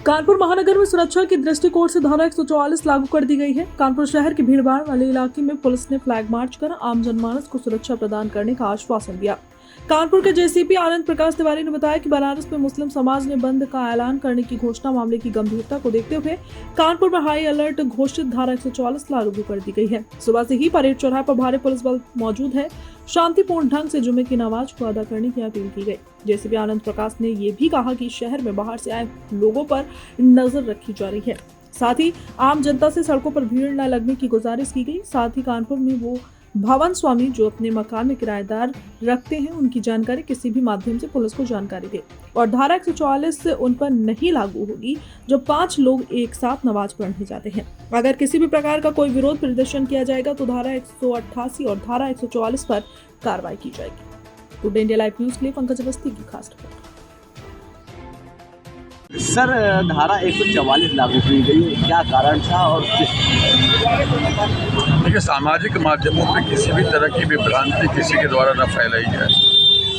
कानपुर महानगर में सुरक्षा की दृष्टिकोण से धारा 144 लागू कर दी गई है। कानपुर शहर के भीड़भाड़ वाले इलाके में पुलिस ने फ्लैग मार्च कर आम जनमानस को सुरक्षा प्रदान करने का आश्वासन दिया। कानपुर के जेसीपी आनंद प्रकाश तिवारी ने बताया कि बनारस में मुस्लिम समाज ने बंद का ऐलान करने की घोषणा मामले की गंभीरता को देखते हुए कानपुर में हाई अलर्ट घोषित धारा 144 लागू कर दी गई है। सुबह से ही परेड चौराहे पर भारी पुलिस बल मौजूद है। शांतिपूर्ण ढंग से जुमे की नमाज को अदा करने की अपील की गई। जेसीपी आनंद प्रकाश ने ये भी कहा कि शहर में बाहर से आए लोगों पर नजर रखी जा रही है। साथ ही आम जनता से सड़कों पर भीड़ न लगने की गुजारिश की गई। साथ ही कानपुर में वो भवन स्वामी जो अपने मकान में किराएदार रखते हैं उनकी जानकारी किसी भी माध्यम से पुलिस को जानकारी दे और धारा 144 उन पर नहीं लागू होगी जो 5 लोग एक साथ नमाज पढ़ने जाते हैं। अगर किसी भी प्रकार का कोई विरोध प्रदर्शन किया जाएगा तो धारा 188 और धारा 144 पर कार्रवाई की जाएगी। टुडे इंडिया लाइव न्यूज के लिए पंकज अवस्थी की खास रिपोर्ट। सर, धारा 144 लागू की गई, क्या कारण था और देखिए, सामाजिक माध्यमों पे किसी भी तरह की विभ्रांति किसी के द्वारा न फैलाई जाए,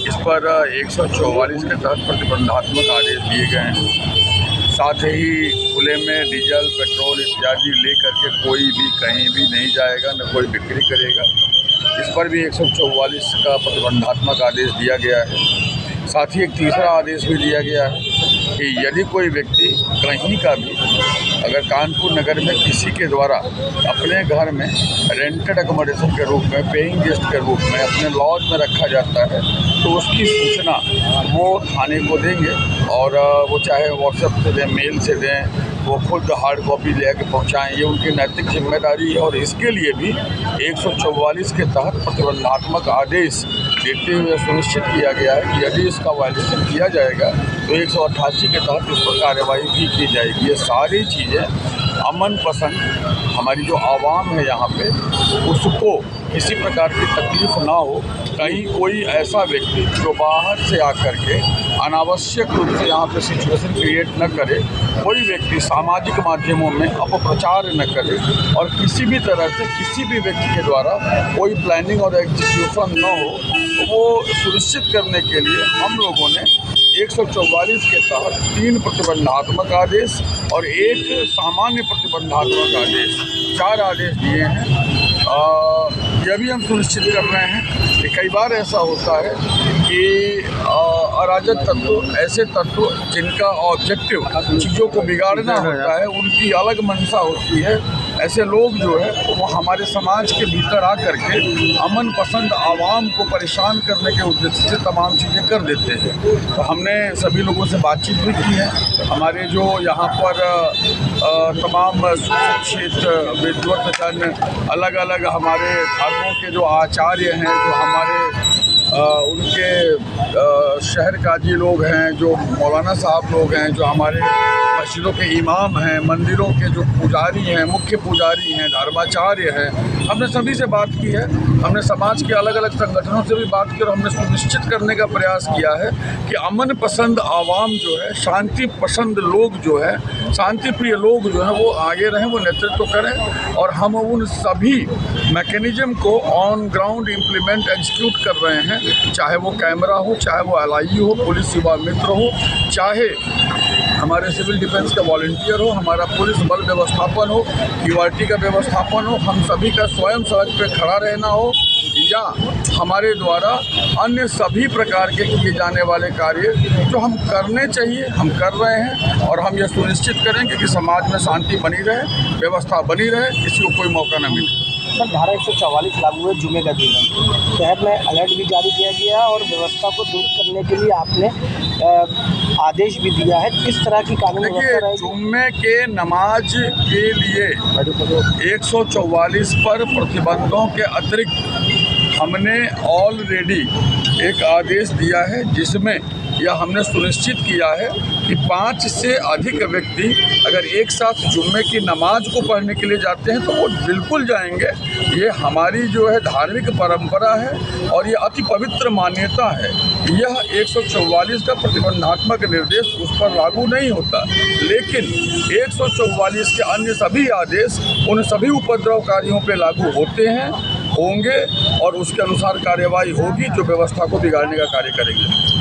इस पर 144 के तहत प्रतिबंधात्मक आदेश दिए गए हैं। साथ ही खुले में डीजल पेट्रोल इत्यादि ले करके कोई भी कहीं भी नहीं जाएगा, न कोई बिक्री करेगा। इस पर भी 144 का प्रतिबंधात्मक आदेश दिया गया है। साथ ही एक तीसरा आदेश भी दिया गया है कि यदि कोई व्यक्ति कहीं का भी अगर कानपुर नगर में किसी के द्वारा अपने घर में रेंटेड अकोमोडेशन के रूप में, पेइंग गेस्ट के रूप में अपने लॉज में रखा जाता है तो उसकी सूचना वो थाने को देंगे और वो चाहे व्हाट्सएप से दें, मेल से दें, वो खुद हार्ड कॉपी ले के पहुँचाएँ, ये उनकी नैतिक जिम्मेदारी है। और इसके लिए भी 144 के तहत प्रतिबंधात्मक आदेश देते हुए सुनिश्चित किया गया है कि यदि इसका वायलेशन किया जाएगा तो 188 के तहत इस पर कार्रवाई भी की जाएगी। ये सारी चीज़ें अमन पसंद हमारी जो आवाम है यहाँ पे उसको किसी प्रकार की तकलीफ ना हो। कहीं कोई ऐसा व्यक्ति जो बाहर से आकर के अनावश्यक रूप से यहाँ पे सिचुएशन क्रिएट न करे, कोई व्यक्ति सामाजिक माध्यमों में अपप्रचार न करे और किसी भी तरह से किसी भी व्यक्ति के द्वारा कोई प्लानिंग और एग्जीक्यूशन न हो, तो वो सुनिश्चित करने के लिए हम लोगों ने 144 के तहत 3 प्रतिबंधात्मक आदेश और 1 सामान्य प्रतिबंधात्मक आदेश, 4 आदेश दिए हैं। यह भी हम सुनिश्चित कर रहे हैं कि कई बार ऐसा होता है कि अराजक तत्व, ऐसे तत्व जिनका ऑब्जेक्टिव चीज़ों को बिगाड़ना होता है, उनकी अलग मंशा होती है, ऐसे लोग जो है वो हमारे समाज के भीतर आकर के अमन पसंद आवाम को परेशान करने के उद्देश्य से तमाम चीज़ें कर देते हैं। तो हमने सभी लोगों से बातचीत भी की है। हमारे जो यहाँ पर तमाम सुशिक्षित विद्वत अलग अलग हमारे धर्मों के जो आचार्य हैं, जो हमारे उनके शहर काजी लोग हैं, जो मौलाना साहब लोग हैं, जो हमारे मस्जिदों के इमाम हैं, मंदिरों के जो पुजारी हैं, मुख्य पुजारी हैं, धर्माचार्य हैं, हमने सभी से बात की है। हमने समाज के अलग अलग संगठनों से भी बात की और हमने सुनिश्चित करने का प्रयास किया है कि अमन पसंद आवाम जो है, शांति पसंद लोग जो है, शांति प्रिय लोग जो है वो आगे रहें, वो नेतृत्व करें और हम उन सभी मैकेनिज्म को ऑन ग्राउंड इम्प्लीमेंट एग्जीक्यूट कर रहे हैं। चाहे वो कैमरा हो, चाहे वो LIU हो, पुलिस युवा मित्र हो, चाहे हमारे सिविल डिफेंस का वॉलंटियर हो, हमारा पुलिस बल व्यवस्थापन हो, QRT का व्यवस्थापन हो, हम सभी का स्वयं सड़क पे खड़ा रहना हो या हमारे द्वारा अन्य सभी प्रकार के किए जाने वाले कार्य जो हम करने चाहिए हम कर रहे हैं और हम ये सुनिश्चित करेंगे कि समाज में शांति बनी रहे, व्यवस्था बनी रहे, किसी को कोई मौका न मिले। सर, धारा 144 लागू है, जुमे का दिन है, शहर में अलर्ट भी जारी किया गया है और व्यवस्था को दूर करने के लिए आपने आदेश भी दिया है। किस तरह की कानून व्यवस्था रहेगी? जुम्मे के नमाज के लिए 144 पर प्रतिबंधों के अतिरिक्त हमने ऑलरेडी एक आदेश दिया है जिसमें यह हमने सुनिश्चित किया है कि 5 से अधिक व्यक्ति अगर एक साथ जुम्मे की नमाज को पढ़ने के लिए जाते हैं तो वो बिल्कुल जाएंगे। ये हमारी जो है धार्मिक परंपरा है और ये अति पवित्र मान्यता है। यह 144 का प्रतिबंधात्मक निर्देश उस पर लागू नहीं होता, लेकिन 144 के अन्य सभी आदेश उन सभी उपद्रवकारियों पर लागू होते हैं, होंगे और उसके अनुसार कार्यवाही होगी जो व्यवस्था को बिगाड़ने का कार्य करेंगे।